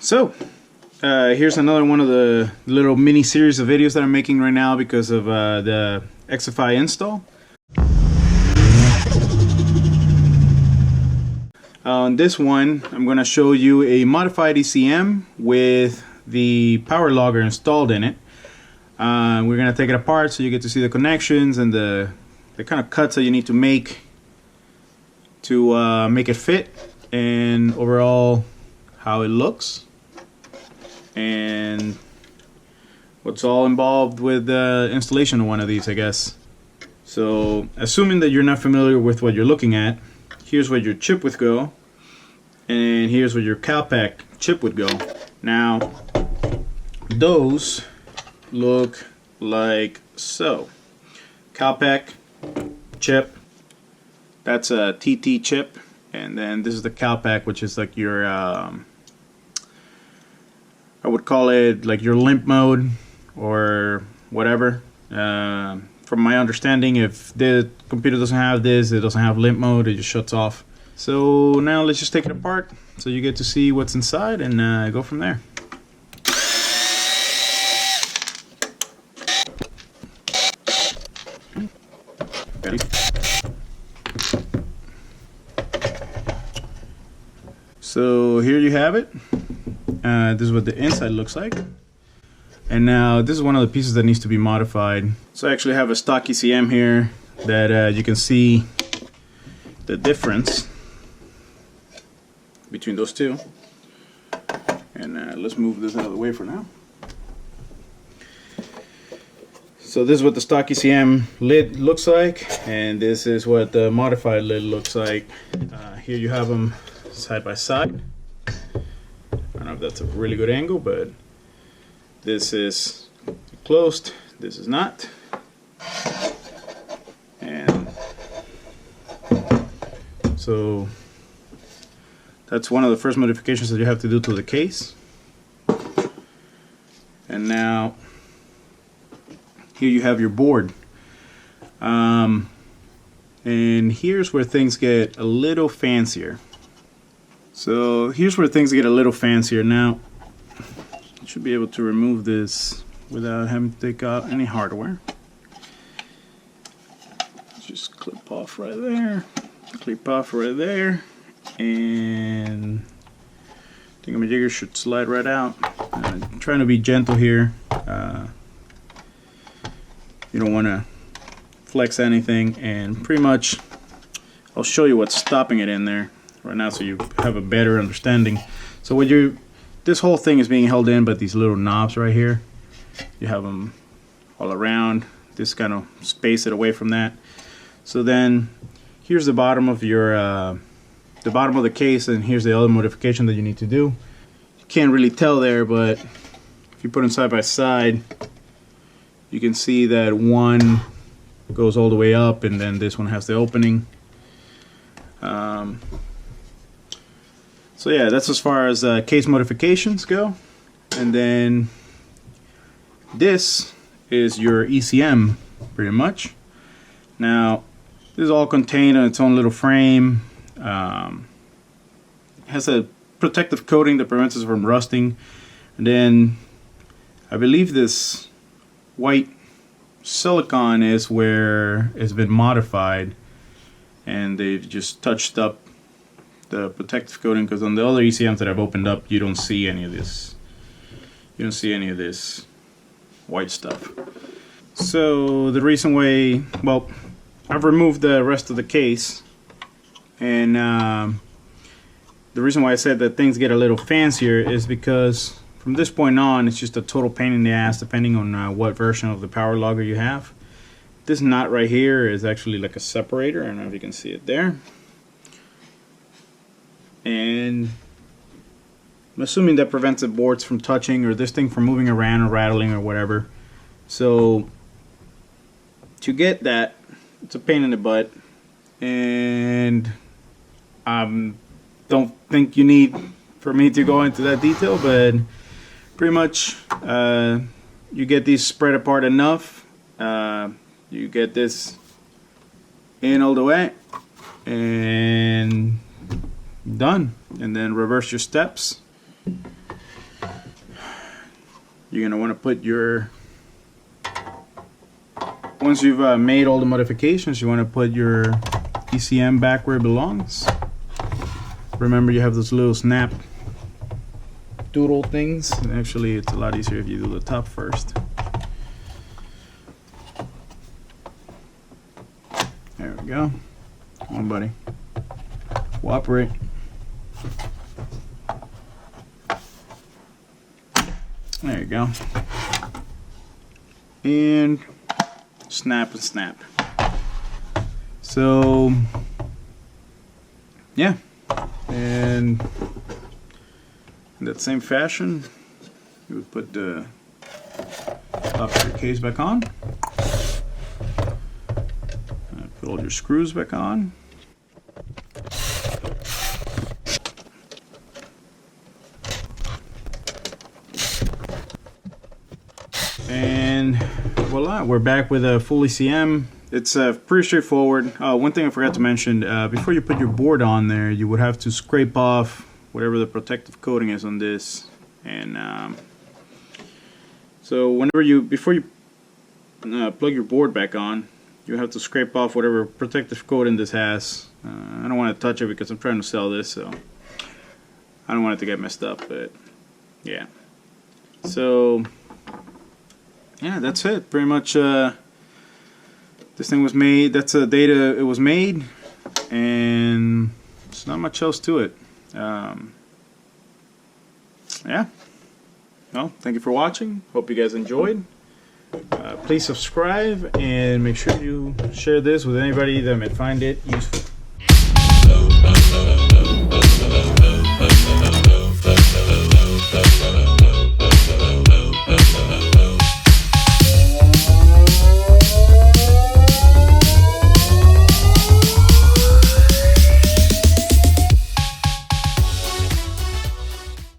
So here's another one of the little mini series of videos that I'm making right now because of the XFI install. On this one, I'm going to show you a modified ECM with the PowerLogger installed in it. We're going to take it apart so you get to see the connections and the kind of cuts that you need to make to make it fit, and overall how it looks and what's all involved with the installation of one of these, I guess. So assuming that you're not familiar with what you're looking at, here's where your chip would go, and here's where your CalPack chip would go. Now those look like so. CalPack chip, that's a TT chip, and then this is the CalPack, which is like your I would call it like your limp mode or whatever. From my understanding, if the computer doesn't have this, it doesn't have limp mode, it just shuts off. So now let's just take it apart so you get to see what's inside and go from there. So here you have it. This is what the inside looks like. And now this is one of the pieces that needs to be modified. So I actually have a stock ECM here that you can see the difference between those two. And let's move this out of the way for now. So this is what the stock ECM lid looks like, and this is what the modified lid looks like. Here you have them side by side. I don't know if that's a really good angle, but this is closed, this is not. And so that's one of the first modifications that you have to do to the case. And now here you have your board. And here's where things get a little fancier. So here's where things get a little fancier. Now, you should be able to remove this without having to take out any hardware. Just clip off right there, clip off right there, and thingamajigger should slide right out. I'm trying to be gentle here. You don't want to flex anything, and pretty much I'll show you what's stopping it in there right now so you have a better understanding. So when this whole thing is being held in by these little knobs right here, you have them all around. This kind of space it away from that. So then here's the bottom of your the bottom of the case, and here's the other modification that you need to do. You can't really tell there, but if you put them side by side, you can see that one goes all the way up, and then this one has the opening. So yeah, that's as far as case modifications go. And then this is your ECM, pretty much. Now, this is all contained in its own little frame. It has a protective coating that prevents it from rusting. And then I believe this white silicone is where it's been modified, and they've just touched up the protective coating, because on the other ECMs that I've opened up, you don't see any of this. You don't see any of this white stuff. So the reason why, well, I've removed the rest of the case, and the reason why I said that things get a little fancier is because from this point on, it's just a total pain in the ass depending on what version of the PowerLogger you have. This knot right here is actually like a separator. I don't know if you can see it there. And I'm assuming that prevents the boards from touching or this thing from moving around or rattling or whatever. So to get that, it's a pain in the butt, and don't think you need for me to go into that detail, but pretty much you get these spread apart enough, you get this in all the way, and done. And then reverse your steps, you're going to want to put your, once you've made all the modifications, you want to put your ECM back where it belongs. Remember, you have those little snap doodle things. Actually, it's a lot easier if you do the top first. There we go. Come on, buddy. Cooperate. There you go. And snap and snap. So, yeah. And in that same fashion, you would put the top of your case back on. Put all your screws back on. And voila, we're back with a full ECM. It's pretty straightforward. One thing I forgot to mention, before you put your board on there, you would have to scrape off whatever the protective coating is on this. And so before you plug your board back on, you have to scrape off whatever protective coating this has. I don't want to touch it because I'm trying to sell this, so I don't want it to get messed up, but yeah. So yeah, that's it. Pretty much this thing was made, that's the date it was made, and there's not much else to it. Yeah. Well, thank you for watching. Hope you guys enjoyed. Please subscribe and make sure you share this with anybody that might find it useful.